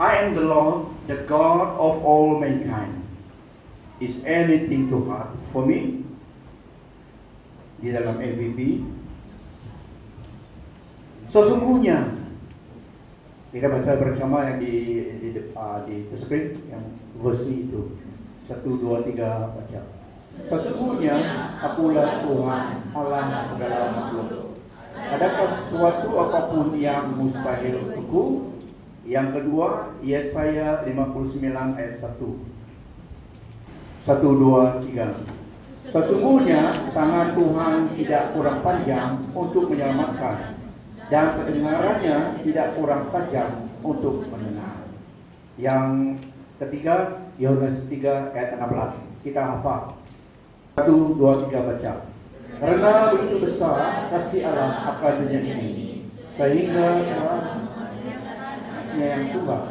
I am the Lord, the God of all mankind. Is anything too hard for me? Di dalam MVP. Sesungguhnya kita baca bersama yang di screen yang versi itu 1, 2, 3 baca. Sesungguhnya akulah Tuhan Allah segala makhluk. Adakah sesuatu apapun yang mustahil untukku? Yang kedua, Yesaya 59 ayat 1. 1, 2, 3. Sesungguhnya tangan Tuhan tidak kurang panjang untuk menyelamatkan, dan pendengarannya tidak kurang tajam untuk mendengar. Yang ketiga, Yohanes 3 ayat 16. Kita hafal. 1, 2, 3 baca. Karena begitu besar kasih Allah akan dunia ini, sehingga anaknya yang tunggal,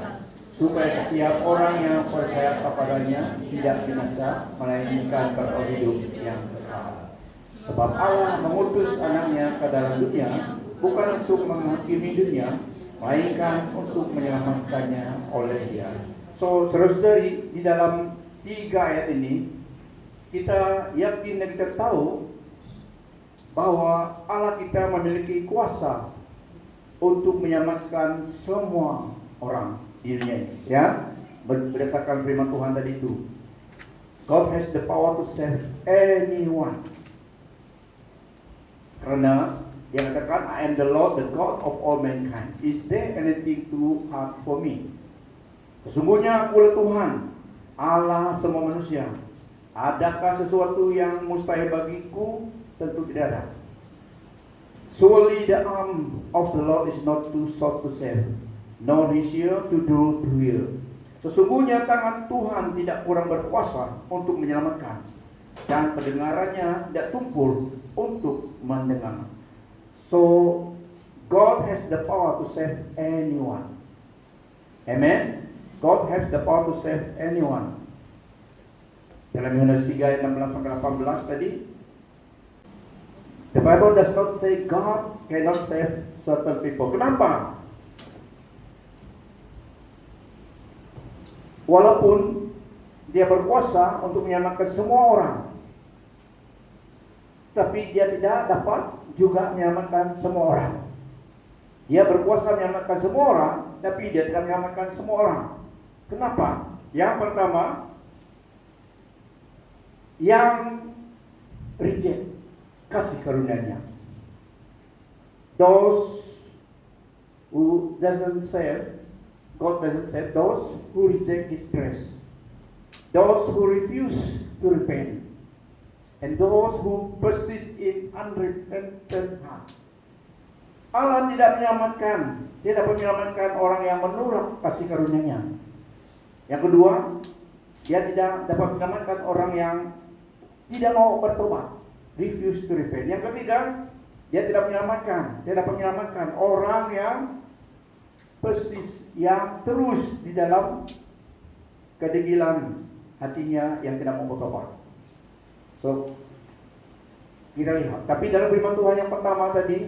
supaya setiap orang yang percaya kepadanya tidak binasa, melainkan beroleh hidup yang kekal. Sebab Allah mengutus anaknya ke dalam dunia bukan untuk menghakimi dunia, melainkan untuk menyelamatkannya oleh Dia. So, saudara-saudari, di dalam 3 ayat ini kita yakin dan kita tahu bahwa Allah kita memiliki kuasa untuk menyelamatkan semua orang di dunia ini, ya, berdasarkan firman Tuhan tadi itu. God has the power to save anyone. Karena dia katakan, I am the Lord, the God of all mankind. Is there anything too hard for me? Sesungguhnya akulah Tuhan, Allah semua manusia. Adakah sesuatu yang mustahil bagiku? Tentu tidak ada. Surely the arm of the Lord is not too short to save, nor his ear to do to heal. Sesungguhnya tangan Tuhan tidak kurang berkuasa untuk menyelamatkan, dan pendengarannya tidak tumpul untuk mendengar. So, God has the power to save anyone. Amen. God has the power to save anyone. Dalam Yohanes 3 ayat 16-18 tadi, the Bible does not say God cannot save certain people. Kenapa? Walaupun Dia berkuasa untuk menyelamatkan semua orang, tapi Dia tidak dapat juga menyelamatkan semua orang. Dia berkuasa menyelamatkan semua orang, tapi Dia tidak menyelamatkan semua orang. Kenapa? Yang pertama, yang reject kasih karunia-Nya. Those who doesn't save, God doesn't save. Those who reject His grace, those who refuse to repent, and those who persist in unrepentant heart. Allah tidak menyelamatkan orang yang menolak kasih karunia-Nya. Yang kedua, Dia tidak dapat menyelamatkan orang yang tidak mau bertobat, refuse to repent. Yang ketiga, Dia tidak dapat menyelamatkan orang yang persis, yang terus di dalam kedegilan hatinya yang tidak mau bertobat. So, kita lihat. Tapi dalam firman Tuhan yang pertama tadi,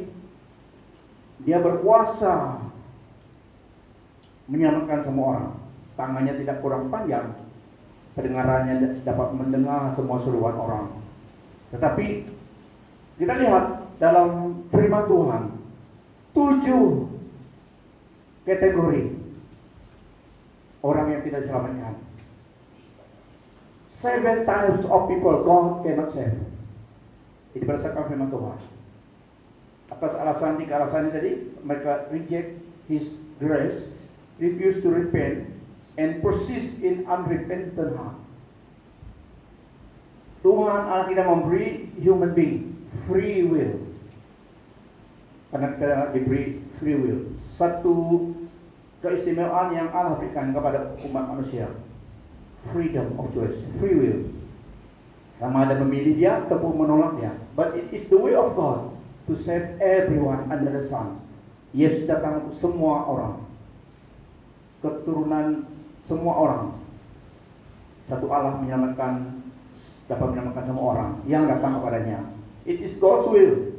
Dia berkuasa menyelamatkan semua orang. Tangannya tidak kurang panjang, pendengarannya dapat mendengar semua seruan orang. Tetapi kita lihat dalam firman Tuhan 7 kategori orang yang tidak diselamatkan. 7 types of people God cannot save. Ini berdasarkan firman Tuhan. Atas alasan 3 alasan tadi, mereka reject His grace, refuse to repent, and persist in unrepentant heart. Tuhan Allah kita memberi human being free will. Karena kita diberi free will. Satu keistimewaan yang Allah berikan kepada umat manusia. Freedom of choice, free will. Sama ada memilih dia ataupun menolaknya. But it is the way of God to save everyone under the sun. Yesus datang untuk semua orang, keturunan semua orang. Satu Allah dapat menyelamatkan semua orang yang datang kepadanya. It is God's will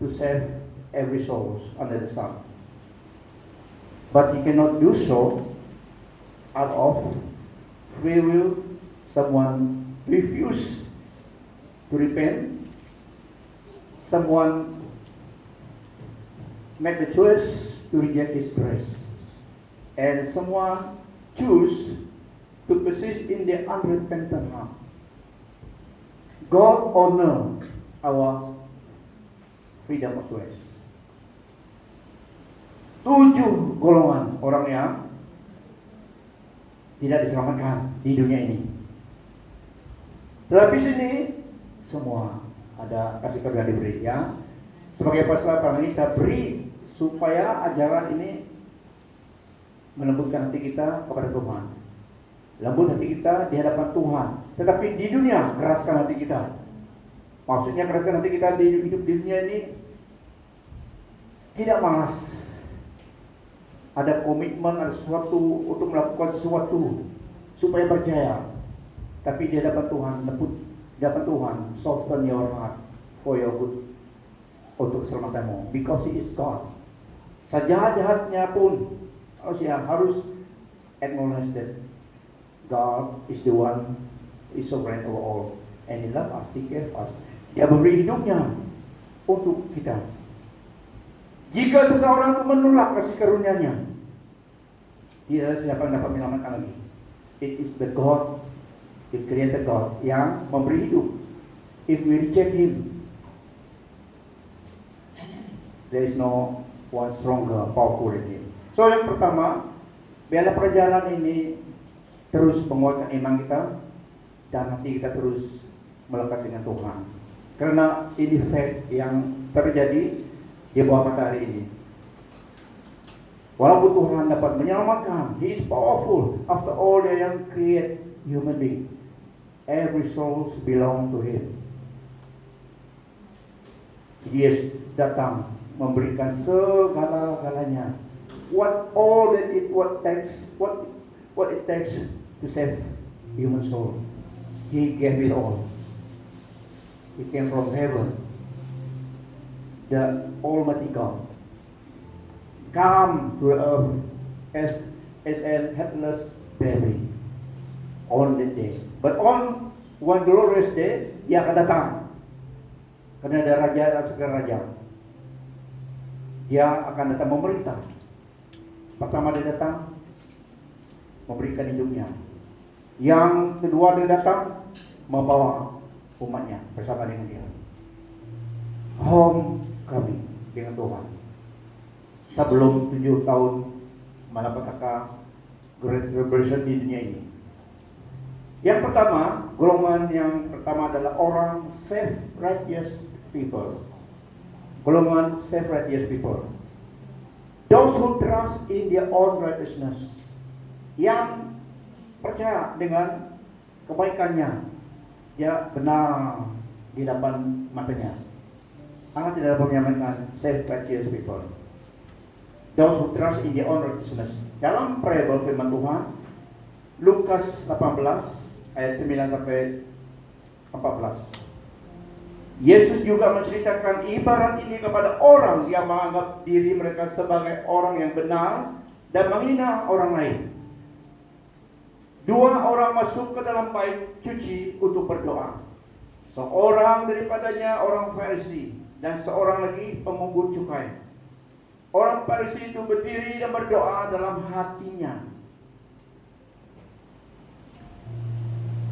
to save every soul under the sun. But He cannot do so out of free will, someone refuse to repent, someone make the choice to reject His grace, and someone choose to persist in their unrepentant heart. God honor our freedom of choice. 7 golongan orang yang tidak diselamatkan di dunia ini. Tetapi sini semua ada kasih karunia diberi, ya. Sebagai pasal ini saya beri supaya ajaran ini melembutkan hati kita kepada Tuhan. Lembut hati kita di hadapan Tuhan. Tetapi di dunia keraskan hati kita. Maksudnya keraskan hati kita di hidup di dunia ini tidak malas. Ada komitmen, ada sesuatu untuk melakukan sesuatu supaya berjaya. Tapi di hadapan Tuhan, lembut di hadapan Tuhan, soften your heart for your good, untuk keselamatanmu. Because He is God. Sejahat-jahatnya pun manusia harus acknowledge that God is the one who is sovereign over all, and He loves us, He cares us. Dia memberi hidupnya untuk kita. Jika seseorang itu menolak kasih karunia-Nya, tidak ada siapa yang dapat menyelamatkan lagi. It is the God, the Creator God, yang memberi hidup. If we reject Him, there is no one stronger, powerful than Him. So yang pertama, biarlah perjalanan ini terus menguatkan iman kita dan hati kita terus melekat dengan Tuhan. Karena ini faith yang terjadi di bawah matahari ini. Walaupun Tuhan dapat menyelamatkan, He is powerful. After all, Dia yang create human being. Every soul belong to Him. Dia datang memberikan segala-galanya. What it takes to save human soul. He gave it all. He came from heaven. The Almighty God come to earth as a helpless baby on that day. But on one glorious day, Dia akan datang. Karena ada raja dan segala raja. Dia akan datang memerintah. Pertama Dia datang memberikan hidupnya. Yang kedua Dia datang membawa umatnya bersama dengan Dia. Home kami dengan Tuhan. Sebelum 7 tahun malapetaka Great Revolution di dunia ini. Yang pertama, golongan yang pertama adalah orang self-righteous people. Golongan self-righteous people. Those who trust in their own righteousness. Yang percaya dengan kebaikannya. Dia benar di depan matanya. Allah tidak dapat menyamakan self-righteous people. Those who trust in their own righteousness. Dalam parable firman Tuhan, Lukas 18 ayat 9 sampai 14. Yesus juga menceritakan ibarat ini kepada orang yang menganggap diri mereka sebagai orang yang benar dan menghina orang lain. 2 orang masuk ke dalam bait suci untuk berdoa. Seorang daripadanya orang Farisi dan seorang lagi pemungut cukai. Orang Farisi itu berdiri dan berdoa dalam hatinya.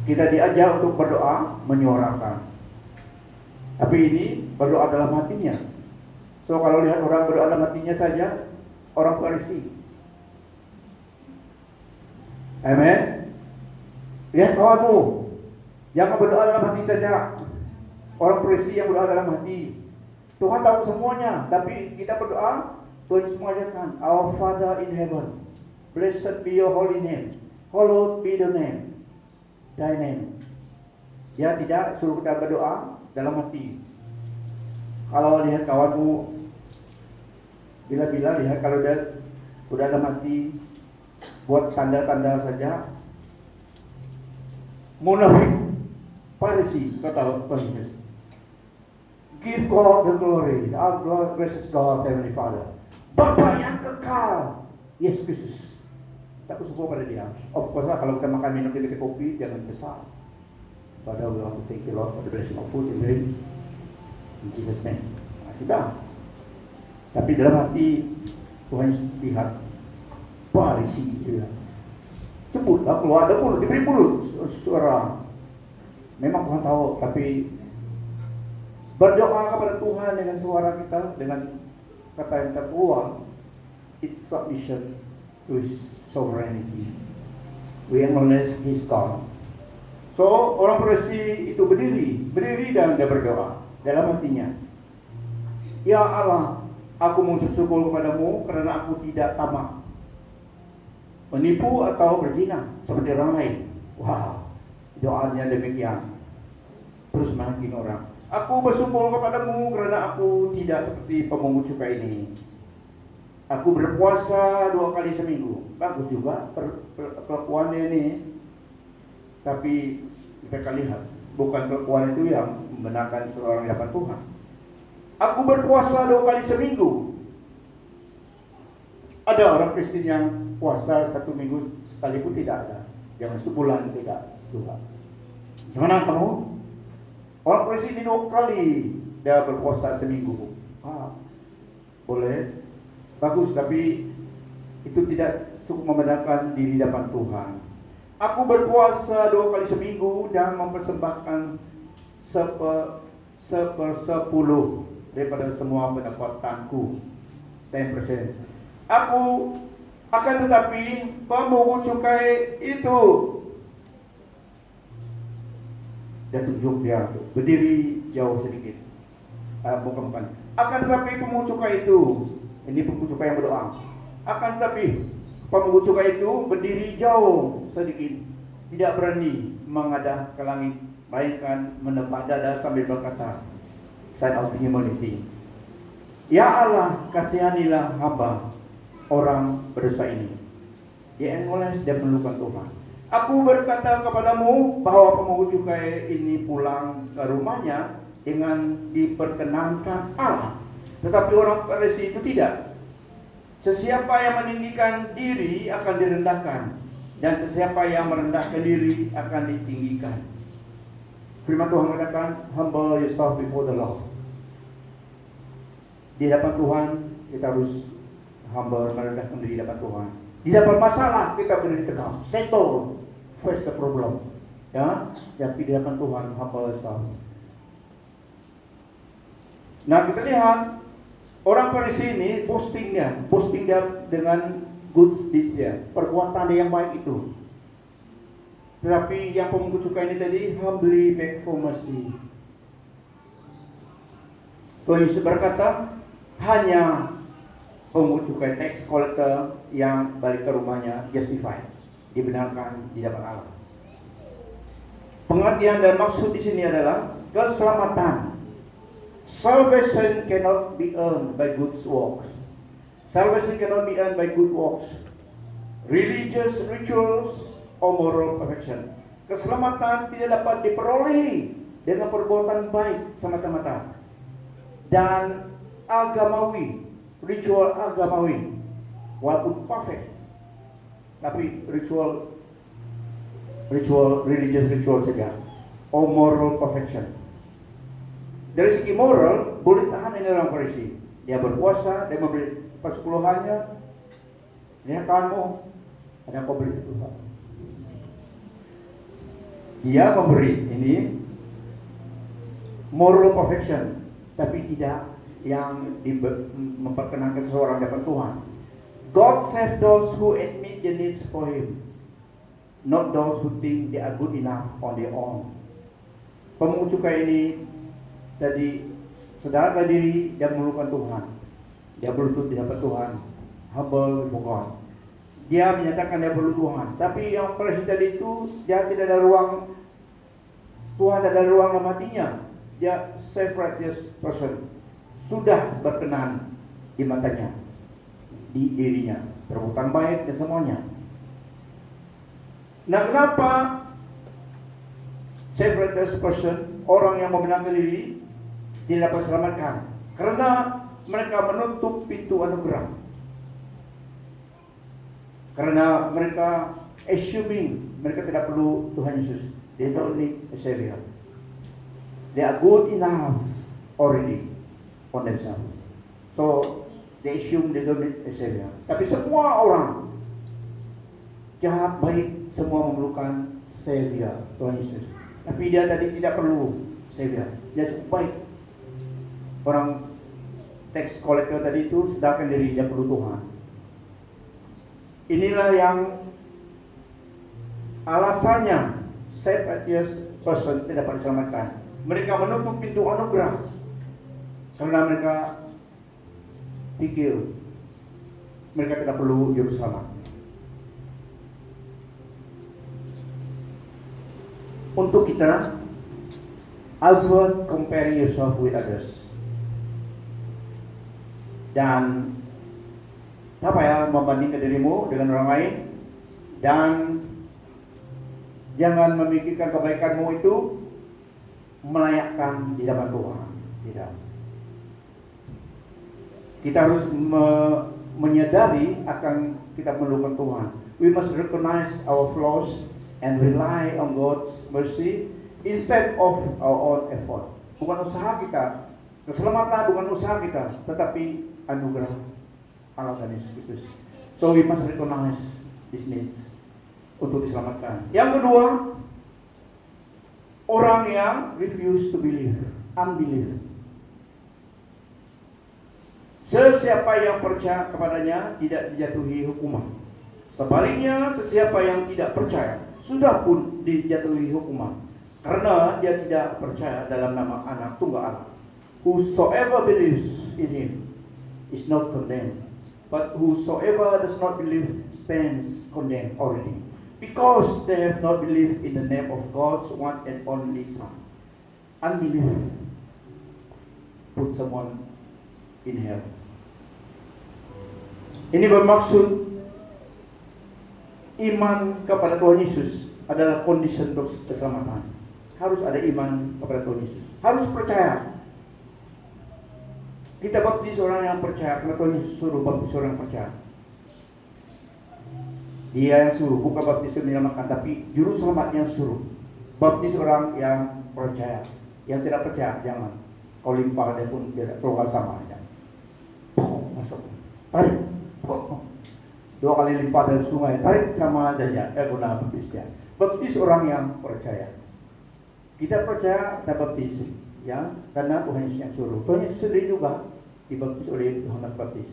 Kita diajar untuk berdoa menyuarakan. Tapi ini berdoa dalam hatinya. So kalau lihat orang berdoa dalam hatinya saja, orang Farisi. Amen. Lihat kawanmu, jangan berdoa dalam hati saja. Orang Farisi yang berdoa dalam hati. Tuhan tahu semuanya, tapi kita berdoa. Tuhan Yesus mengatakan, Our Father in heaven, blessed be your holy name, hallowed be the name, thy name. Dia tidak suruh kita berdoa dalam hati. Kalau lihat kawanmu, bila-bila lihat kalau dia udah dalam hati, buat tanda-tanda saja, munafik, Farisi, kata Tuhan Yesus. Give God the glory, our gracious God, Heavenly Father. Bapa yang kekal, Yesus Kristus. tak bersyukur pada dia. Of course lah, kalau kita makan minum kita kopi jangan besar. Padahal we want to thank you Lord for the blessing of food and drink in Jesus name. Nah, sudah. Tapi dalam hati Tuhan lihat Farisi itu ya. Sebutlah keluar ada mulut, diberi mulut suara. Memang Tuhan tahu, tapi berdoa kepada Tuhan dengan suara kita, dengan kata yang terkeluar, it's submission to His sovereignty. We acknowledge His God. So orang Farisi itu berdiri dan dia berdoa dalam hatinya. Ya Allah, aku bersyukur kepadamu karena aku tidak tamak, menipu atau berzina seperti orang lain. Wow, doanya demikian. Terus makin orang. Aku bersyukur kepadamu karena aku tidak seperti pemungut cukai ini. Aku berpuasa 2 kali seminggu. Bagus juga kelakuannya ini. Tapi kita lihat, bukan kelakuan itu yang membenarkan seorang di hadapan Tuhan. Aku berpuasa 2 kali seminggu. Ada orang Kristen yang puasa 1 minggu sekali pun tidak ada. Yang sebulan tidak juga. Gimana kamu? Orang Kristen 2 kali dia berpuasa seminggu. Boleh. Bagus, tapi itu tidak cukup membenarkan diri di hadapan Tuhan. Aku berpuasa 2 kali seminggu dan mempersembahkan 10% daripada semua pendapatanku, 10%. Aku akan tetapi pemungut cukai itu, dia tunjuk dia berdiri jauh sedikit. Bukan. Akan tetapi pemungut cukai itu, ini pemungut cukai yang berdoa. Akan tetapi pemungut cukai itu berdiri jauh sedikit, tidak berani menghadap ke langit, melainkan menepuk dada sambil berkata, sign of humility. Ya Allah, kasihanilah hamba orang berdosa ini. Dia acknowledge dan melukan Tuhan. Aku berkata kepadamu bahwa pemungut cukai ini pulang ke rumahnya dengan diperkenankan Allah. Tetapi orang Farisi itu tidak. Sesiapa yang meninggikan diri akan direndahkan, dan sesiapa yang merendahkan diri akan ditinggikan. Firman Tuhan mengatakan, humble yourself before the Lord. Di hadapan Tuhan kita harus humble, merendahkan diri di hadapan Tuhan. Di hadapan masalah kita berdiri tegak, settle, face the problem. Ya, tapi di hadapan Tuhan humble yourself. Nah, kita lihat orang Farisi ini posting dia dengan good deeds ya, perbuatan yang baik itu. Tetapi yang pemungut cukai ini tadi humbly beg for mercy. Tuhan Yesus berkata, hanya pemungut cukai tax collector yang balik ke rumahnya justified, dibenarkan di hadapan Allah. Pengertian dan maksud di sini adalah keselamatan. Salvation cannot be earned by good works. Salvation cannot be earned by good works, religious rituals, or moral perfection. Keselamatan tidak dapat diperoleh dengan perbuatan baik semata-mata dan agamawi, ritual agamawi, walaupun perfect, tapi ritual religious ritual saja, or moral perfection. Dari segi moral, boleh tahan ini orang Farisi. Dia berpuasa, dia memberi persepuluhannya. Lihat kamu, ada kau beri itu Pak. Dia memberi ini moral perfection, tapi tidak yang memperkenankan seseorang dapat Tuhan. God save those who admit the needs for Him, not those who think they are good enough on their own. Pemungut cukai ini jadi sedar diri dan melupakan Tuhan. Dia berlutut di hadapan Tuhan, humble before God. Dia menyatakan dia perlu Tuhan. Tapi yang Farisi tadi itu dia tidak ada ruang, Tuhan tidak ada ruang dalam hatinya. Dia self-righteous person, sudah berkenan di matanya, di dirinya, perbuatan baik dan semuanya. Nah, kenapa self-righteous person, orang yang membenarkan diri, tidak dapat diselamatkan? Karena mereka menutup pintu anugerah. Karena mereka assuming mereka tidak perlu Tuhan Yesus. They don't need a Savior. They are good enough already on themselves. So they assume they don't need a Savior. Tapi semua orang, jahat baik, semua memerlukan Savior, Tuhan Yesus. Tapi dia tadi tidak perlu Savior. Dia cukup baik. Orang tax collector tadi itu sedangkan diri dia perlu Tuhan. Inilah yang alasannya self-righteous person tidak dapat diselamatkan. Mereka menutup pintu anugerah karena mereka pikir mereka tidak perlu juru selamat. Untuk kita, avoid comparing yourself with others. Dan membandingkan dirimu dengan orang lain, dan jangan memikirkan kebaikanmu itu melayakkan di hadapan Tuhan. Tidak. Kita harus menyadari akan kita memerlukan Tuhan. We must recognize our flaws and rely on God's mercy instead of our own effort. Bukan usaha kita, keselamatan bukan usaha kita, tetapi anugerah Allah dan Yesus Kristus. So we must recognize this needs untuk diselamatkan. Yang kedua, orang yang refuse to believe, unbelief. Sesiapa yang percaya kepadanya tidak dijatuhi hukuman. Sebaliknya, sesiapa yang tidak percaya sudah pun dijatuhi hukuman, karena dia tidak percaya dalam nama Anak Tunggal Allah. Whosoever believes in Him is not condemned, but whosoever does not believe stands condemned already, because they have not believed in the name of God's one and only Son. Unbelief put someone in hell. Ini bermaksud iman kepada Tuhan Yesus adalah kondisi untuk keselamatan. Harus ada iman kepada Tuhan Yesus. Harus percaya. Kita baptis orang yang percaya, karena Tuhan Yesus suruh baptis orang yang percaya. Dia yang suruh, bukan baptis itu menyelamatkan, tapi juru selamat yang suruh. Baptis orang yang percaya. Yang tidak percaya, jangan. Kau limpah dia pun tidak terlalu sama aja. Masuk. Tarik. 2 kali lipat dari sungai, tarik sama saja. Guna baptis dia. Baptis orang yang percaya. Kita percaya kita baptis, ya, karena Tuhan Yesus yang suruh. Tuhan Yesus sendiri juga dibaptis oleh Yohanes Baptis,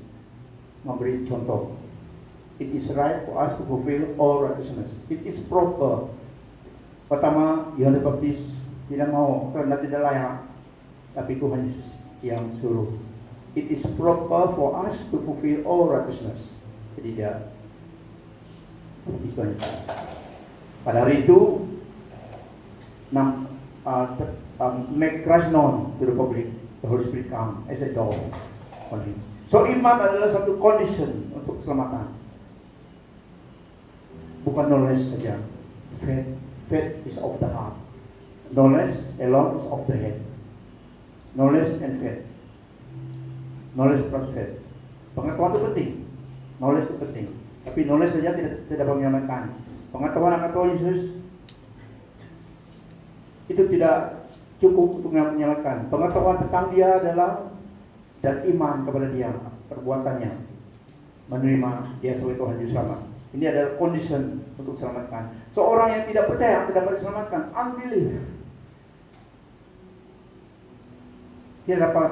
memberi contoh. It is right for us to fulfill all righteousness. It is proper. Pertama, Yohanes Baptis tidak mau karena tidak layak, tapi Tuhan Yesus yang suruh. It is proper for us to fulfill all righteousness. Jadi dia Tuhan Yesus. Pada hari itu, make Christ known to the public. The Holy Spirit come as a door on him. So iman adalah satu condition untuk keselamatan. Bukan knowledge saja. Faith is of the heart. Knowledge alone is of the head. Knowledge and faith. Knowledge plus faith. Pengetahuan itu penting. Knowledge itu penting. Tapi knowledge saja tidak menyelamatkan. Pengetahuan akan Tuhan Yesus itu tidak cukup untuk menyelamatkan. Pengetahuan tentang Dia adalah dan iman kepada Dia, perbuatannya, menerima Dia sebagai Tuhan Juru Selamat. Ini adalah condition untuk diselamatkan. Seorang yang tidak percaya tidak dapat diselamatkan. Unbelief. Dia dapat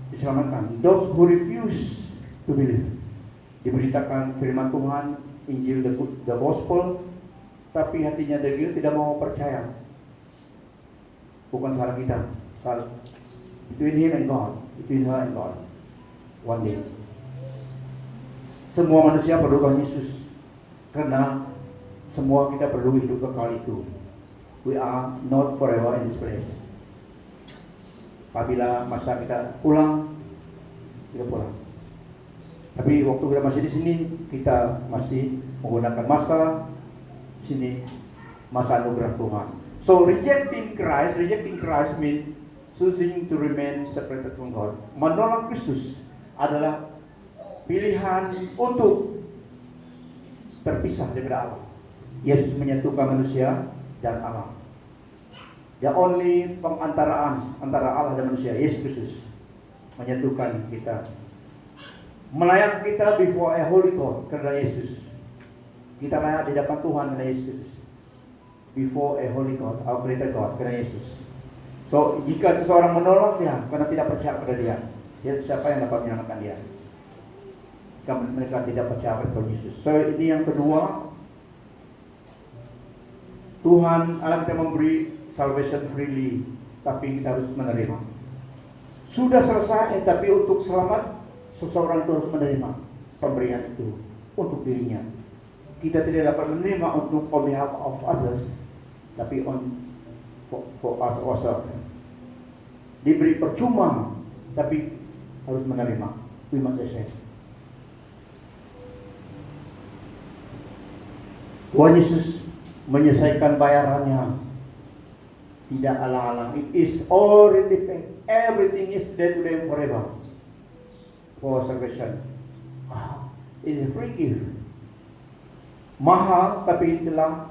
diselamatkan. Those who refuse to believe. Diberitakan firman Tuhan, Injil, the gospel, tapi hatinya degil, tidak mau percaya. Bukan salah kita, salah between him and God, between her and God. One day, semua manusia perlu Tuhan Yesus, karena semua kita perlu hidup kekal itu. We are not forever in this place. Apabila masa kita pulang, kita pulang. Tapi waktu kita masih di sini, kita masih menggunakan masa sini, masa anugerah Tuhan. So rejecting Christ means choosing to remain separated from God. Menolak Kristus adalah pilihan untuk terpisah daripada Allah. Yesus menyatukan manusia dan Allah. The only pengantaraan antara Allah dan manusia, Yesus Kristus, menyatukan kita, melayani kita before a holy God karena Yesus. Kita layak di depan Tuhan karena Yesus. Before a holy God, our creator God, karena Yesus. So, jika seseorang menolak dia karena tidak percaya kepada dia, siapa yang dapat menyelamatkan dia? Jika mereka tidak percaya kepada Yesus. So, ini yang kedua, Tuhan Allah kita memberi salvation freely, tapi kita harus menerima. Sudah selesai, tapi untuk selamat seseorang itu harus menerima pemberian itu untuk dirinya. Kita tidak dapat menerima untuk on behalf of others, tapi for us ourselves. Diberi percuma, tapi harus menerima. We must accept. Tuhan Yesus menyelesaikan bayarannya, tidak alang-alang. It is already paid. Everything is there to them forever for salvation. It is a free gift. Mahal, tapi telah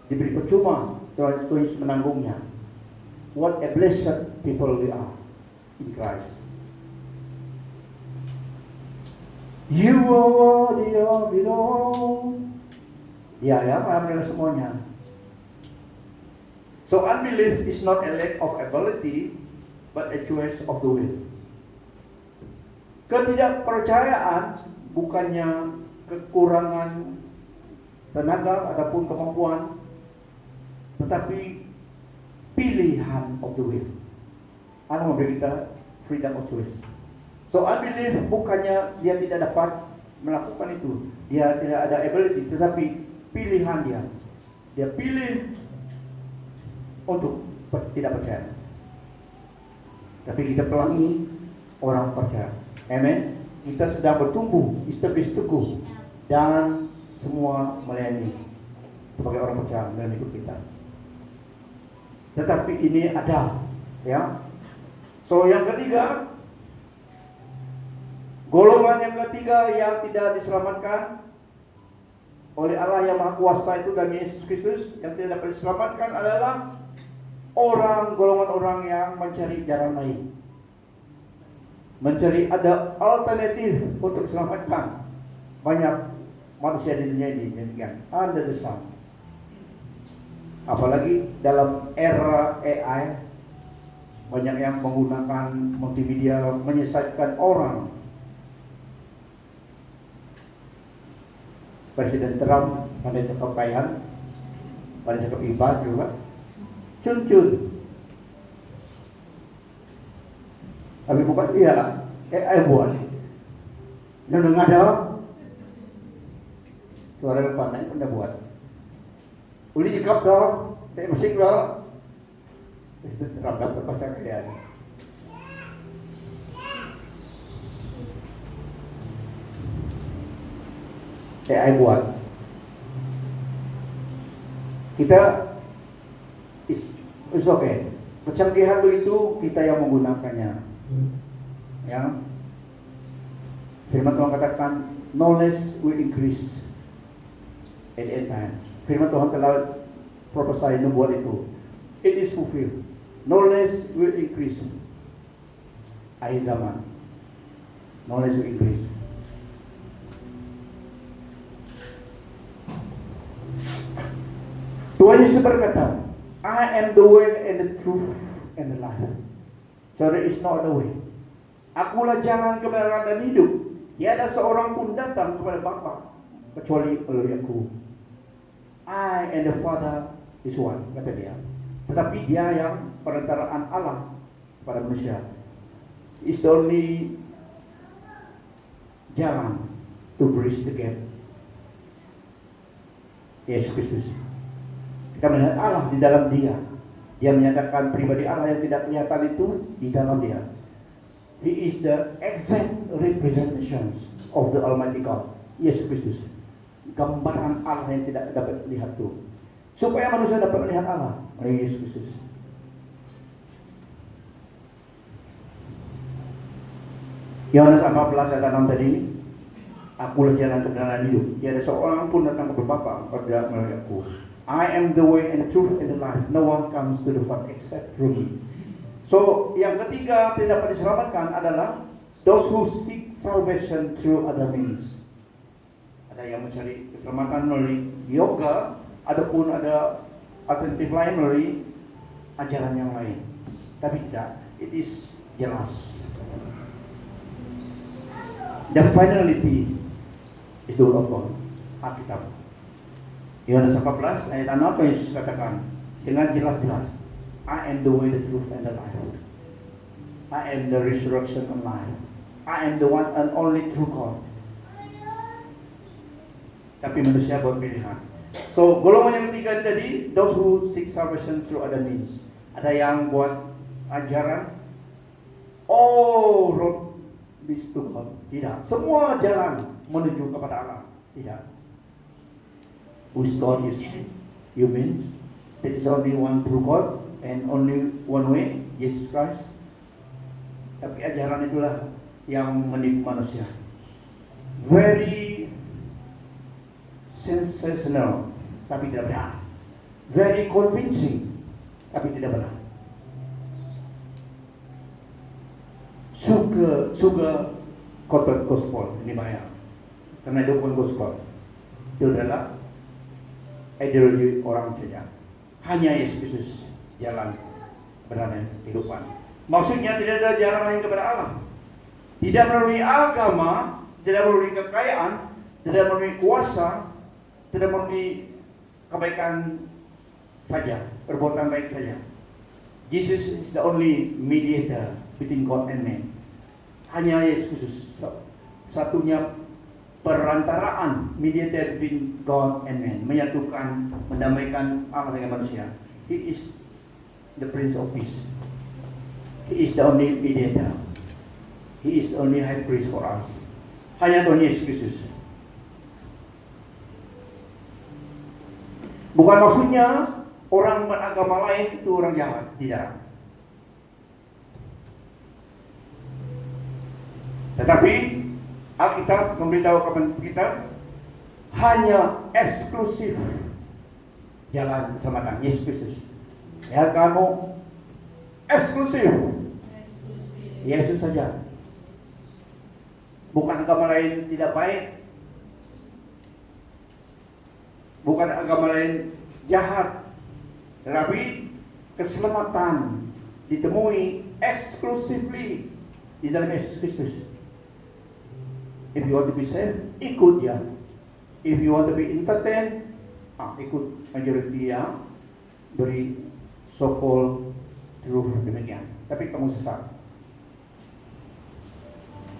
diberi percuma. Tuhan Yesus menanggungnya. What a blessed people we are in Christ. You are worthy of it all. Ya, alhamdulillah semuanya. So unbelief is not a lack of ability, but a choice of the will. Ketidakpercayaan bukannya kekurangan tenaga ataupun kemampuan, tetapi pilihan of the will. Allah memberi kita freedom of choice. So unbelief bukannya dia tidak dapat melakukan itu, dia tidak ada ability, tetapi pilihan dia. Dia pilih untuk tidak percaya. Tapi kita pelangi orang percaya. Amen. Kita sedang bertumbuh, establish teguh, dan semua melayani sebagai orang percaya dalam hidup kita. Tetapi ini ada, ya. So yang ketiga, golongan yang ketiga yang tidak diselamatkan oleh Allah yang Maha Kuasa itu dan Yesus Kristus, yang tidak dapat diselamatkan adalah golongan orang yang mencari jalan lain, mencari ada alternatif untuk diselamatkan. Banyak manusia di dunia ini demikian, under the sun. Apalagi dalam era AI, banyak yang menggunakan multimedia menyesatkan orang. Presiden Trump pandai cakap kayan, pandai cakap ibadah juga, cun-cun. Tapi bukan dia, AI buat. Dan ada suara pandai pun dah buat. Uli cakap dah, tak masing dah. Presiden Trump dapat pasal kayan. AI buat. Kita it's okay. Kecanggihan itu kita yang menggunakannya. Ya. Firman Tuhan katakan knowledge will increase at the end time. Firman Tuhan telah prophesy nubuat itu. It is fulfilled. Knowledge will increase. Akhir zaman. Knowledge will increase. Tuhan Yesus berkata, I am the way and the truth and the life. So there is no other way. Akulah jalan, kebenaran dan hidup. Tiada seorang pun datang kepada Bapa kecuali melalui aku. I and the Father is one, kata dia. Tetapi dia yang perantaraan Allah pada manusia. Is the only jalan to bridge the gap. Yesus Kristus. Kita melihat Allah di dalam dia. Dia menyatakan pribadi Allah yang tidak kelihatan itu di dalam dia. He is the exact representation of the Almighty God. Yesus Kristus. Gambaran Allah yang tidak dapat dilihat itu. Supaya manusia dapat melihat Allah oleh Yesus Kristus. Yohanes 14 ayat 6 tadi. Akulah jalan kebenaran hidup. Tiada seorang pun datang kepada Bapa kalau tidak melalui aku. I am the way and the truth and the life. No one comes to the Father except through me. So, yang ketiga tidak dapat diselamatkan adalah those who seek salvation through other means. Ada yang mencari keselamatan melalui yoga, ataupun ada alternatif lain melalui ajaran yang lain. Tapi tidak, it is jelas. The finality is the word of God, Alkitab. Yohanes 14 ayat 6 Yesus katakan dengan jelas-jelas, I am the way, the truth, and the life. I am the resurrection and life. I am the one and only true God. Tapi manusia buat pilihan. So, golongan yang ketiga tadi, those who seek salvation through other means. Ada yang buat ajaran, oh, road leads to God. Tidak. Semua jalan menuju kepada Allah. Tidak. Who is God is you means there is only one true God and only one way, Jesus Christ. Tapi ajaran itulah yang menipu manusia. Very sensational, tapi tidak benar. Very convincing, tapi tidak benar. Suga khotbah gospel ini banyak. Karena itu bukan gospel. Itu adalah ideologi orang saja. Hanya Yesus Kristus jalan kebenaran kehidupan. Maksudnya tidak ada jalan lain kepada Allah. Tidak melalui agama, tidak melalui kekayaan, tidak melalui kuasa, tidak melalui kebaikan saja, perbuatan baik saja. Jesus is the only mediator between God and man. Hanya Yesus Kristus satunya perantaraan, mediator between God and man, menyatukan, mendamaikan Allah dengan manusia. He is the Prince of Peace. He is the only mediator. He is the only high priest for us. Hanya Tuhan Yesus Kristus. Bukan maksudnya orang beragama lain itu orang jahat, tidak. Tetapi Alkitab memberitahu kepada kita hanya eksklusif jalan keselamatan Yesus Kristus. Ya, kamu eksklusif Yesus saja. Bukan agama lain tidak baik. Bukan agama lain jahat. Tetapi keselamatan ditemui exclusively di dalam Yesus Kristus. If you want to be saved, ikut dia. If you want to be entertained, ikut majority yang beri so-called truth demikian. Tapi kamu sesat.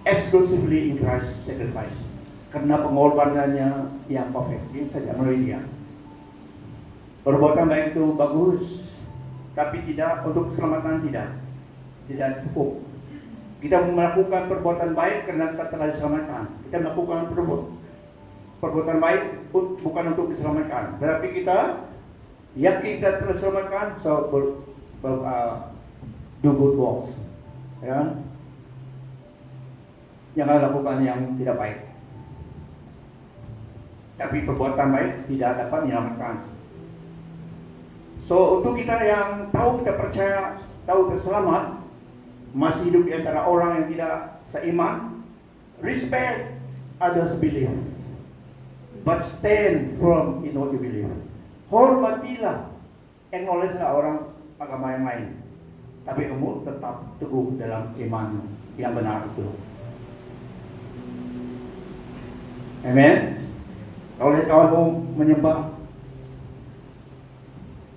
Exclusively in Christ sacrifice. Karena pengorbanannya yang perfect, ini saja melalui dia. Perbuatan baik itu bagus, tapi tidak untuk keselamatan tidak cukup. Kita melakukan perbuatan baik karena kita telah diselamatkan. Kita melakukan perbuatan baik bukan untuk diselamatkan, tetapi kita yakin kita telah diselamatkan, so do good works. Ya, jangan lakukan yang tidak baik. Tapi perbuatan baik tidak dapat menyelamatkan. So untuk kita yang tahu, kita percaya, tahu kita selamat, masih hidup di antara orang yang tidak seiman, respect others' belief, but stand firm in what you believe. Hormatilah, acknowledge-lah orang agama yang lain, tapi kamu tetap teguh dalam iman yang benar itu. Amen. Kalau kamu menyembah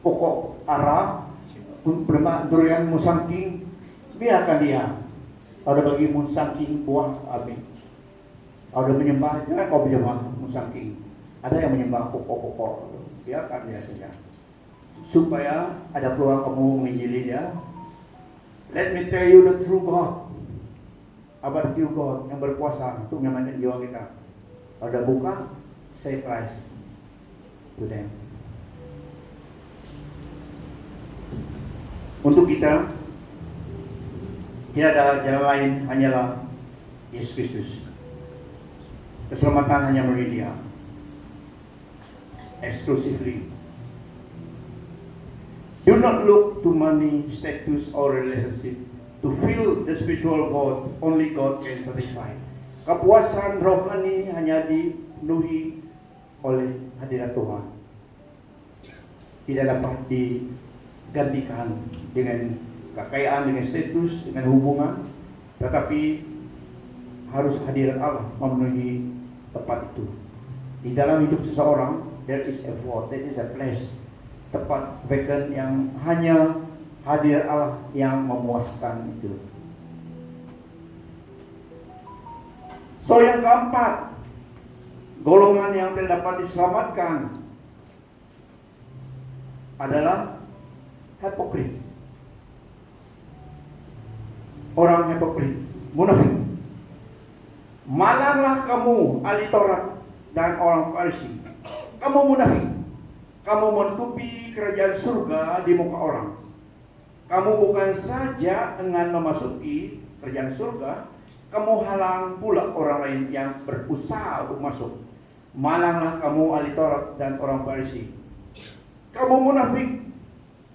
pokok ara, bermak durian musangking, biarkan dia. Kalau bagi musangking buah amin. Kalau menyembah, jangan kau menyembah musangking. Ada yang menyembah pokok-pokok, biarkan dia saja. Supaya ada peluang kamu menginjili dia. Let me tell you the true God. About you God yang berkuasa untuk menyelamatkan jiwa kita. Kalau ada buka, say Christ to them. Untuk kita tidak ada jalan lain, hanyalah Yesus Kristus. Keselamatan hanya milik Dia. Exclusively. Do not look to money, status, or relationship to fill the spiritual void. Only God can satisfy. Kepuasan rohani hanya dipenuhi oleh hadirat Tuhan. Tidak dapat digantikan dengan kekayaan, dengan status, dengan hubungan, tetapi harus hadirat Allah memenuhi tempat itu. Di dalam hidup seseorang, there is a void, there is a place, tempat vacant yang hanya hadirat Allah yang memuaskan itu. So yang keempat, golongan yang tidak dapat diselamatkan adalah hipokrit. Orang hipokrit, munafik. Malanglah kamu ahli Taurat dan orang Farisi. Kamu munafik. Kamu menutupi kerajaan surga di muka orang. Kamu bukan saja dengan memasuki kerajaan surga, kamu halang pula orang lain yang berusaha untuk masuk. Malanglah kamu ahli Taurat dan orang Farisi. Kamu munafik.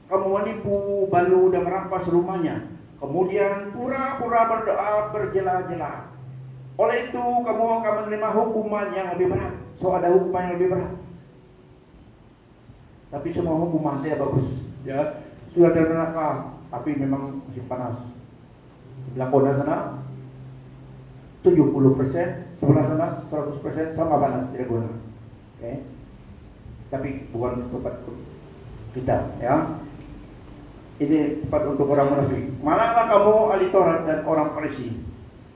Kamu menipu, balu dan merampas rumahnya. Kemudian pura-pura berdoa berjela-jela. Oleh itu kamu akan menerima hukuman yang lebih berat. So ada hukuman yang lebih berat. Tapi semua hukuman dia bagus, ya. Sudah ada neraka, tapi memang masih panas. Sebelah kota sana 70%, sebelah sana 100% sama panas, tidak guna. Okay. Tapi bukan tempat kita, ya. Ini tempat untuk orang munafik. Manakah kamu ahli Taurat dan orang Farisi?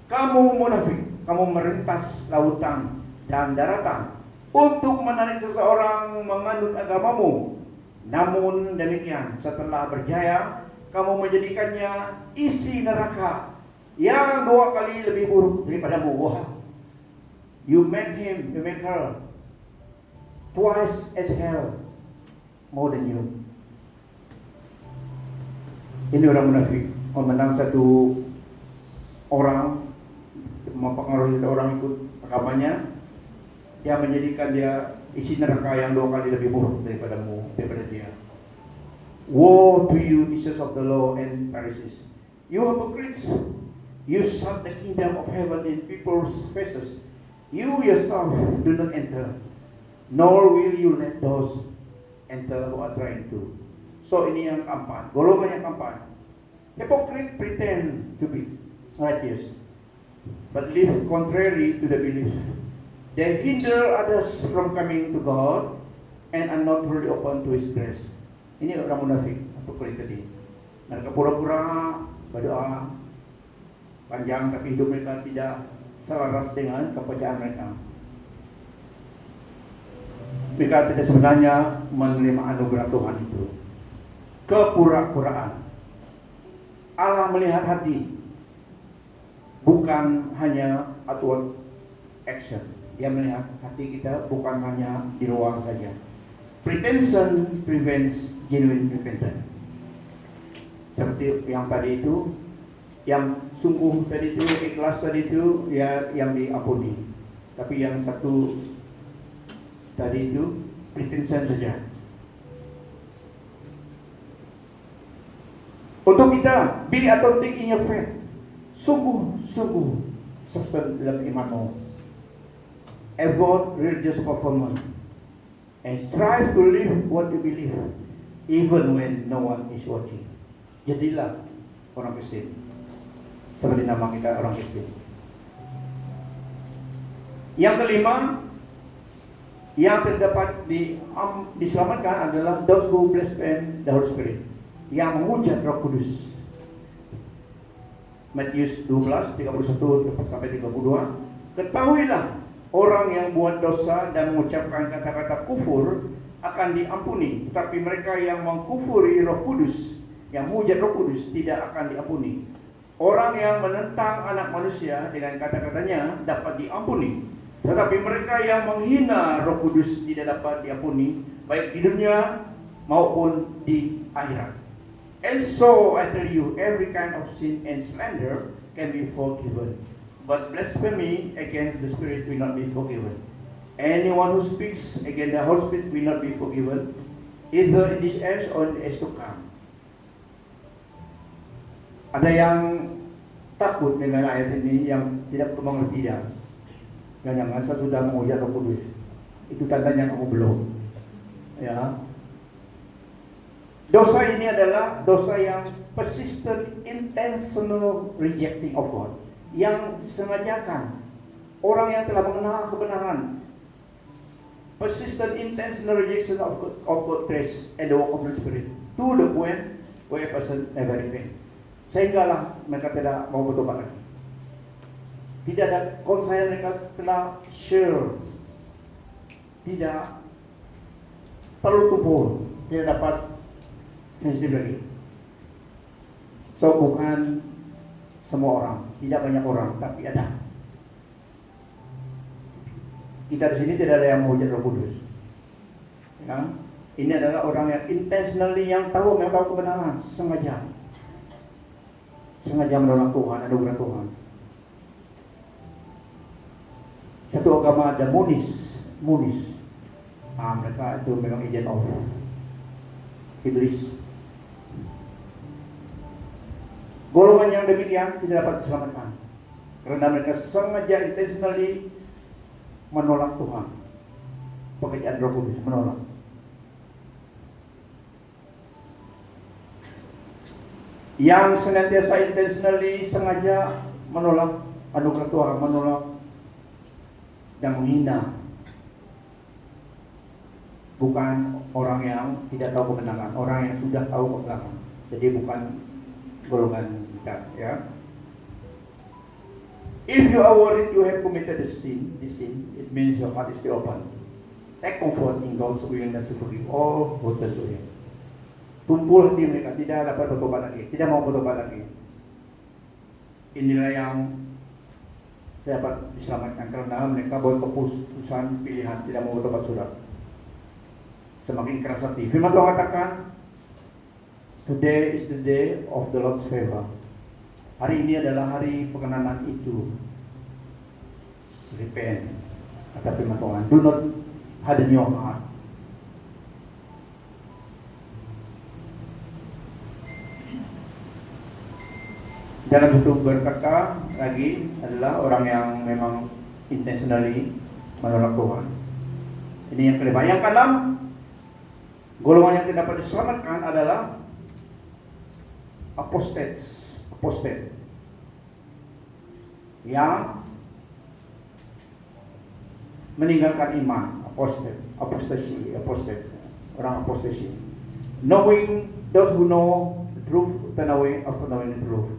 Kamu munafik. Kamu merentas lautan dan daratan untuk menarik seseorang menganut agamamu. Namun demikian, setelah berjaya, kamu menjadikannya isi neraka yang 2 kali lebih buruk daripadamu. Wah, you make him, you make her twice as hell more than you. Ini orang munafik, memenang satu orang, mempengaruhi satu orang ikut agamanya, dia menjadikan dia isi neraka yang 2 kali lebih buruk daripada dia. Woe to you, teachers of the law and Pharisees! You hypocrites! You shut the kingdom of heaven in people's faces. You yourself do not enter, nor will you let those enter who are trying to. So ini yang keempat, golongan yang keempat. Hypocrite pretend to be righteous, but live contrary to the belief. They hinder others from coming to God and are not really open to His grace. Ini orang munafik, hypocrite tadi. Mereka pura-pura berdoa panjang, tapi hidup mereka tidak selaras dengan kepercayaan mereka. Mereka tidak sebenarnya menerima anugerah Tuhan itu. Kepura-puraan. Allah melihat hati, bukan hanya outward action. Dia melihat hati kita bukan hanya di luar saja. Pretension prevents genuine repentance. Seperti yang tadi itu, yang sungguh tadi itu, ikhlas tadi itu, ya yang diampuni. Tapi yang satu tadi itu pretension saja. Untuk kita, be authentic in your faith. Sungguh-sungguh substan dalam imanmu. Avoid religious performance and strive to live what you believe, even when no one is watching. Jadilah orang Kristen, seperti nama kita orang Kristen. Yang kelima, yang terdapat diselamatkan adalah those who blaspheme the Holy Spirit, yang menghujat Roh Kudus. Matius 12, 31 sampai 32. Ketahuilah, orang yang buat dosa dan mengucapkan kata-kata kufur akan diampuni, tetapi mereka yang mengkufuri Roh Kudus, yang menghujat Roh Kudus, tidak akan diampuni. Orang yang menentang Anak Manusia dengan kata-katanya dapat diampuni, tetapi mereka yang menghina Roh Kudus tidak dapat diampuni, baik di dunia maupun di akhirat. And so I tell you, every kind of sin and slander can be forgiven but blasphemy against the Spirit will not be forgiven. Anyone who speaks against the Holy Spirit will not be forgiven, either in this age or in the age to come. Ada yang takut dengan ayat ini, yang tidak mengerti dia. Jangan saya sudah mengujar Roh Kudus. Itu tandanya kamu belum. Ya. Dosa ini adalah dosa yang persistent, intentional rejecting of God. Yang disengajakan. Orang yang telah mengenal kebenaran. Persistent, intentional rejection of God's grace and the work of the Spirit. To the point where a person never repent. Sehinggalah mereka tidak mau bertobat lagi. Tidak ada konsaya, mereka telah share. Tidak terlalu tumpul. Tidak dapat sensitif lagi. So bukan semua orang, tidak banyak orang, tapi ada. Kita di sini tidak ada yang mau jadi Roh Kudus. Ya, ini adalah orang yang intentionally, yang tahu, memang tahu kebenaran, sengaja menolak Tuhan, anugerah Tuhan. Satu agama ada munis. Mereka itu memang agent of iblis. Golongan yang demikian tidak dapat diselamatkan karena mereka sengaja intentionally menolak Tuhan. Pekerjaan Roh Kudus menolak. Yang senantiasa intentionally sengaja menolak anugerah Tuhan, menolak dan menghina, bukan orang yang tidak tahu kebenaran, orang yang sudah tahu kebenaran. Jadi bukan golongan kita, ya. If you are worried you have committed this sin, it means your heart is still open. Take comfort in God's willingness to forgive all who turn to Him. Tumpul hati mereka, tidak dapat bertobat lagi, tidak mau bertobat lagi. Inilah yang dapat diselamatkan karena mereka buat keputusan pilihan tidak mau bertobat sudah. Semakin keras hati. Firman Tuhan katakan, today is the day of the Lord's favor. Hari ini adalah hari pengenalan itu. Repent, kata firman Tuhan. Do not harden your heart. Dalam situ berkata lagi adalah orang yang memang intentionally menolak Tuhan. Ini yang kelima. Yang keenam, golongan yang tidak dapat diselamatkan adalah apostate, yang meninggalkan iman. Apostate, orang apostasi. Knowing, those who know the truth turn away after knowing the truth.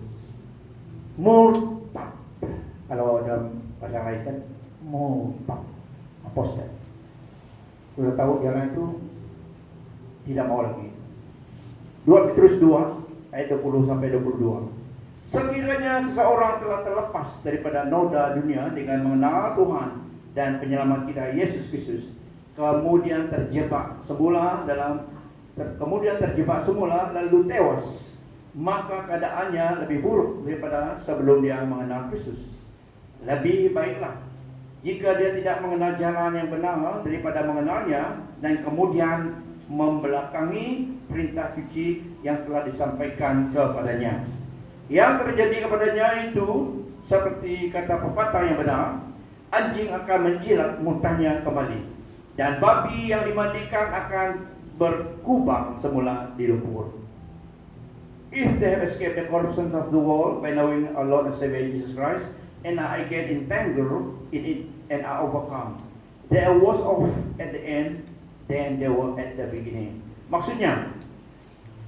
Murtad, kalau dalam bahasa lain kan murtad, apostate. Sudah tahu jalan itu, tidak mau lagi. 2 Petrus 2 ayat 20 sampai 22. Sekiranya seseorang telah terlepas daripada noda dunia dengan mengenal Tuhan dan penyelamat kita Yesus Kristus, kemudian terjebak semula lalu tewas, maka keadaannya lebih buruk daripada sebelum dia mengenal Kristus. Lebih baiklah jika dia tidak mengenal jalan yang benar daripada mengenalnya dan kemudian membelakangi perintah suci yang telah disampaikan kepadanya. Yang terjadi kepadanya itu seperti kata pepatah yang benar, anjing akan menjilat muntahnya kembali, dan babi yang dimandikan akan berkubang semula di lumpur. If they have escaped the corruption of the world by knowing our Lord and Savior Jesus Christ, and I get entangled in it and are overcome, they are worse off at the end than they were at the beginning. Maksudnya,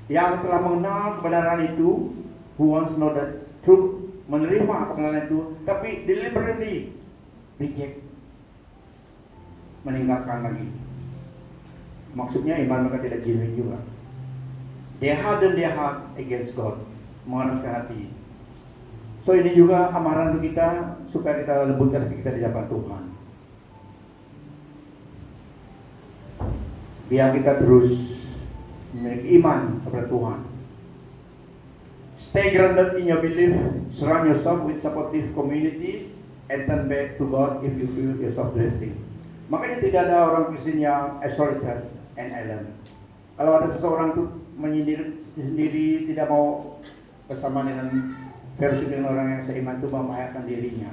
yang telah mengenal kebenaran itu, who wants to know the truth, menerima kebenaran itu, tapi deliberately reject, meninggalkan lagi. Maksudnya iman mereka tidak genuine juga. They harden their heart against God, mengeraskan hati. So ini juga amaran untuk kita, supaya kita lembutkan hati kita di hadapan Tuhan. Biar kita terus memiliki iman kepada Tuhan. Stay grounded in your belief. Surround yourself with supportive community and turn back to God if you feel yourself drifting. Makanya tidak ada orang Kristen yang isolated and alone. Kalau ada seseorang tuh menyendiri sendiri, tidak mau bersama dengan versi dengan orang yang seiman, itu membahayakan dirinya.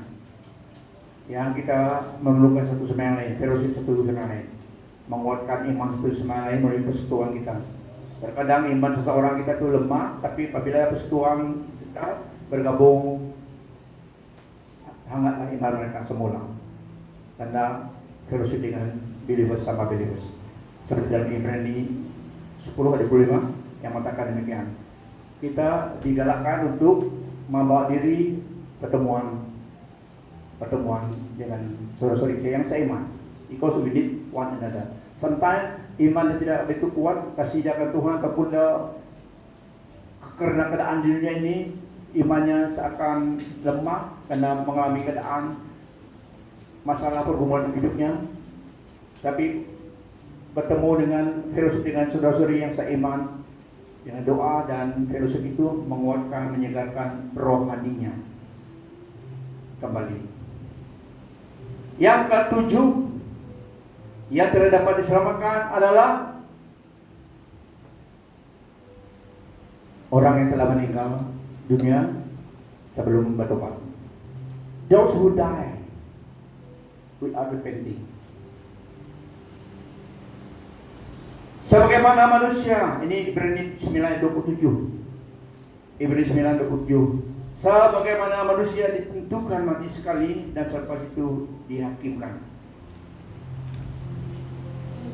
Yang kita memerlukan satu sama yang lain, versi satu sama yang lain, menguatkan iman satu sama yang lain melalui persekutuan kita. Terkadang iman seseorang kita itu lemah, tapi apabila persekutuan kita bergabung, hangatlah iman mereka semula. Karena fellowship dengan believers sama believers. Seperti dalam Ibrani 10 ayat 25 yang mengatakan demikian. Kita digalakkan untuk membawa diri pertemuan dengan saudara-saudara kita yang seiman. Because we need one another. Sometimes iman yang tidak begitu kuat, kasih akan Tuhan ataupun karena keadaan di dunia ini, imannya seakan lemah karena mengalami keadaan masalah pergumulan hidupnya. Tapi bertemu dengan fellowship dengan saudara-saudari yang seiman, dengan doa dan fellowship itu menguatkan, menyegarkan rohaninya kembali. Yang ketujuh yang tidak dapat diselamatkan adalah orang yang telah meninggal dunia sebelum bertobat. Those who die without repenting. Sebagaimana manusia, ini Ibrani 9:27. Ibrani 9:27. Sebagaimana manusia ditentukan mati sekali dan selepas itu dihakimkan.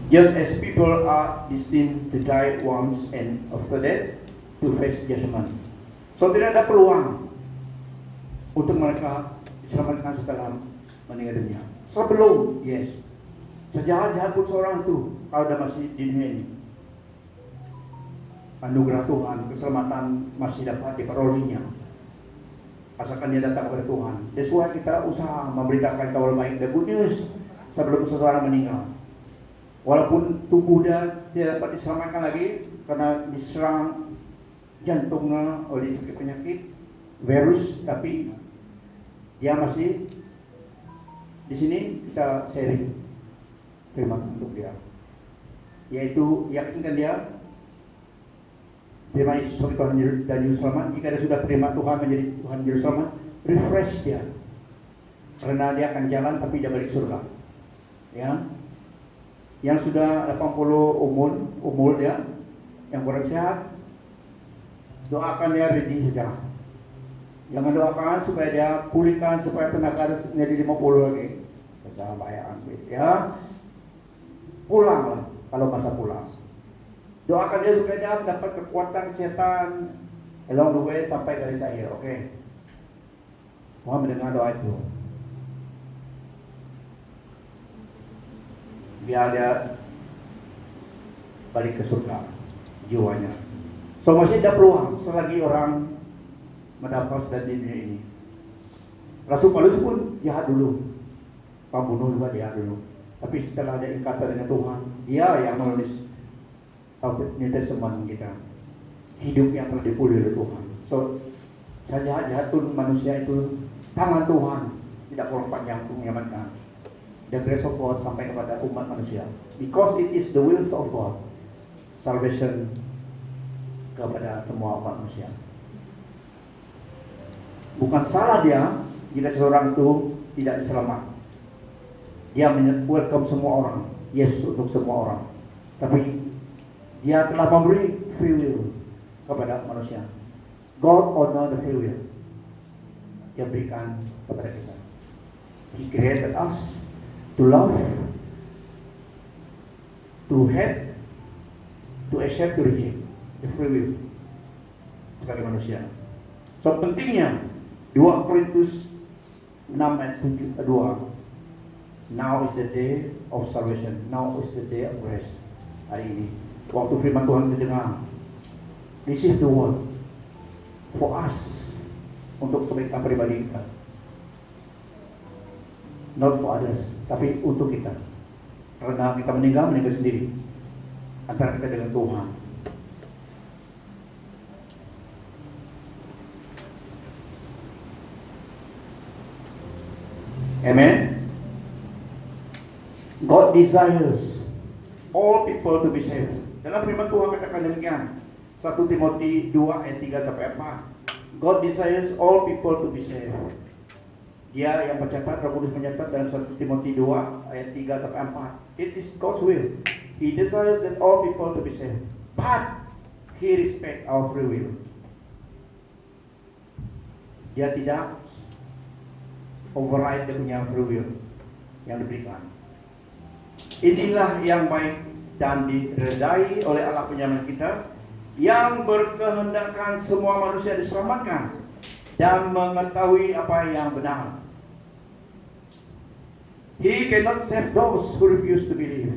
Just as people are destined to die once and after that to face judgment. So tidak ada peluang untuk mereka diselamatkan setelah meninggal dunia. Sebelum, yes. Sejahat-jahat pun seorang itu, kalau dah masih di dunia ini, anugerah Tuhan, keselamatan masih dapat diperolehnya, asalkan dia datang kepada Tuhan. That's why kita usaha memberitakan kabar baik, the good news, sebelum seseorang meninggal. Walaupun tubuh dia tidak dapat diselamatkan lagi karena diserang jantungnya oleh sakit penyakit virus, tapi dia masih di sini. Kita sharing firman untuk dia, yaitu yakinkan dia terima Yesus sebagai Tuhan dan Juru Selamat. Jika dia sudah terima Tuhan menjadi Tuhan Juru Selamat, refresh dia, karena dia akan jalan tapi dia balik surga. Ya, yang sudah 80 umur dia, yang kurang sehat, doakan dia ready saja. Jangan doakan supaya dia pulihkan, supaya tenaga menjadi 50 lagi. Jangan bayar ya. Pulanglah kalau masa pulang. Doakan dia supaya dia dapat kekuatan kesehatan along the way sampai garis akhir. Oke. Tuhan mendengar doa itu. Biar dia balik ke surga jiwanya. So masih ada peluang selagi orang mendapat dan di dunia ini. Rasul Paulus pun jahat dulu, pembunuh juga jahat dulu. Tapi setelah dia ikatan dengan Tuhan, dia yang menulis New Testament kita, hidup yang telah dipulih oleh Tuhan. So sejahat-jahat pun manusia itu tangan Tuhan tidak kurang panjang untuk menyelamatkan. The grace of God sampai kepada umat manusia, because it is the will of God, salvation kepada semua umat manusia. Bukan salah dia jika seorang itu tidak diselamat. Dia welcome semua orang, Yesus untuk semua orang. Tapi dia telah memberi free will kepada manusia. God honor the free will. Dia berikan kepada kita. He created us to love, to hate, to accept, to reject. The free will sebagai manusia. So pentingnya 2 Korintus 6 ayat 2. Now is the day of salvation. Now is the day of grace. Hari ini, waktu firman Tuhan didengar, this is the word for us, untuk kebaikan pribadi kita, not for others, tapi untuk kita. Karena kita meninggal sendiri antara kita dengan Tuhan. Amen. God desires all people to be saved. Dalam firman Tuhan katakan demikian. 1 Timothy 2 ayat 3 sampai 4. God desires all people to be saved. Dia yang mencatat, Roh Kudus mencatat dalam 1 Timothy 2 ayat 3 sampai 4. It is God's will. He desires that all people to be saved. But He respects our free will. Dia tidak override dia punya free will yang diberikan. Inilah yang baik dan diredai oleh Allah penyelamat kita, yang berkehendakkan semua manusia diselamatkan dan mengetahui apa yang benar. He cannot save those who refuse to believe.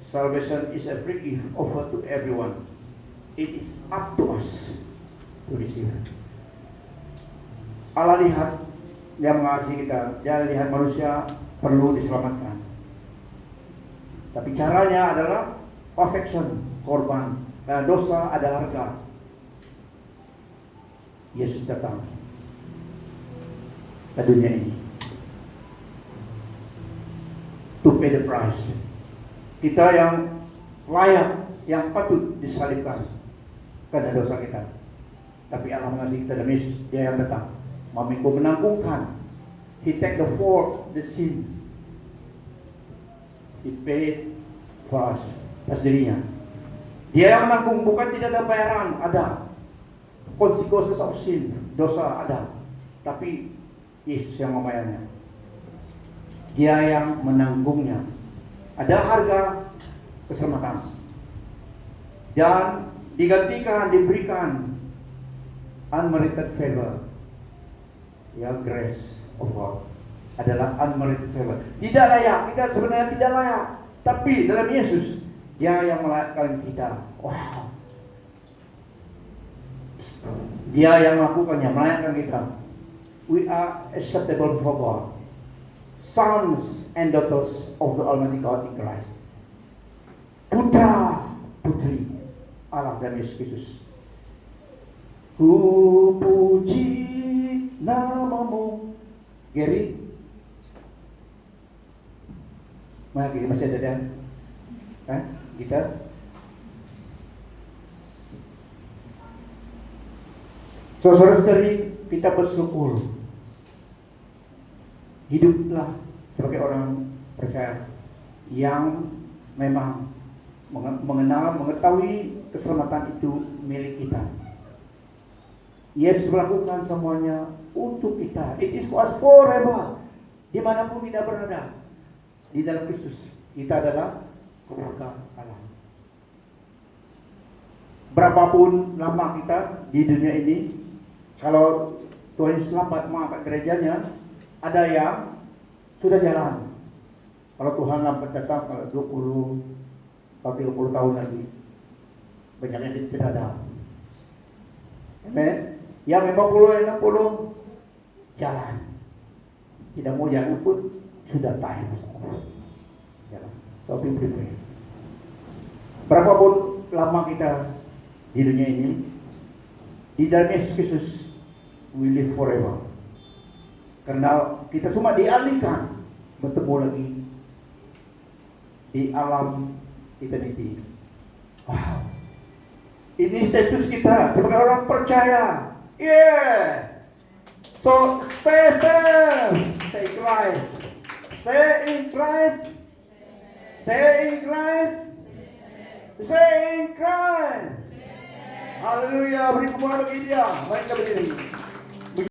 Salvation is a free gift offered to everyone. It is up to us to receive. Allah lihat, Dia mengasihi kita. Dia lihat manusia perlu diselamatkan. Tapi caranya adalah perfection, korban. Karena dosa ada harga. Yesus datang ke dunia ini to pay the price. Kita yang layak, yang patut disalibkan karena dosa kita. Tapi Allah mengasihi kita dan Yesus, Dia yang datang memikul menanggungkan. He take the fault, the sin. He paid for us, atas dirinya. Dia yang menanggung, bukan tidak ada bayaran, ada consequences of sin, dosa ada. Tapi Yesus yang membayarnya. Dia yang menanggungnya. Ada harga keselamatan. Dan digantikan, diberikan unmerited favor. Ya, grace of God adalah unmerited favor. Tidak layak, kita sebenarnya tidak layak. Tapi dalam Yesus, Dia yang melayakkan kita. Wow. Dia yang melakukannya, melayakkan kita. We are acceptable before God. Sons and daughters of the Almighty God in Christ. Putra, putri Allah dan Yesus Kristus. Ku puji namamu. Gary, mana Gary, masih ada dan? Kita saudara-saudari, kita bersyukur. Hiduplah sebagai orang percaya yang memang mengenal, mengetahui keselamatan itu milik kita. Yesus melakukan semuanya untuk kita. It is for us forever. Dimanapun kita berada, di dalam Kristus, kita adalah keluarga Allah. Berapapun lama kita di dunia ini, kalau Tuhan Yesus lambat mengangkat gerejanya, ada yang sudah jalan. Kalau Tuhan lambat datang, kalau 20 atau 30 tahun lagi, banyak yang tidak ada. Amen. Yang 50, yang 60 jalan. Tidak mau jalan pun sudah time. Jalan. So be prepared. Berapapun lama kita di dunia ini, di dalam Yesus Kristus, we live forever. Karena kita semua dialihkan bertemu lagi di alam eternity. Wow. Ini status kita sebagai orang percaya. Yeah. So stay safe. Stay in Christ. Stay in Christ. Stay in Christ. Stay in Christ. Haleluya. Beri kemuliaan bagi Dia. Mari kita berdiri.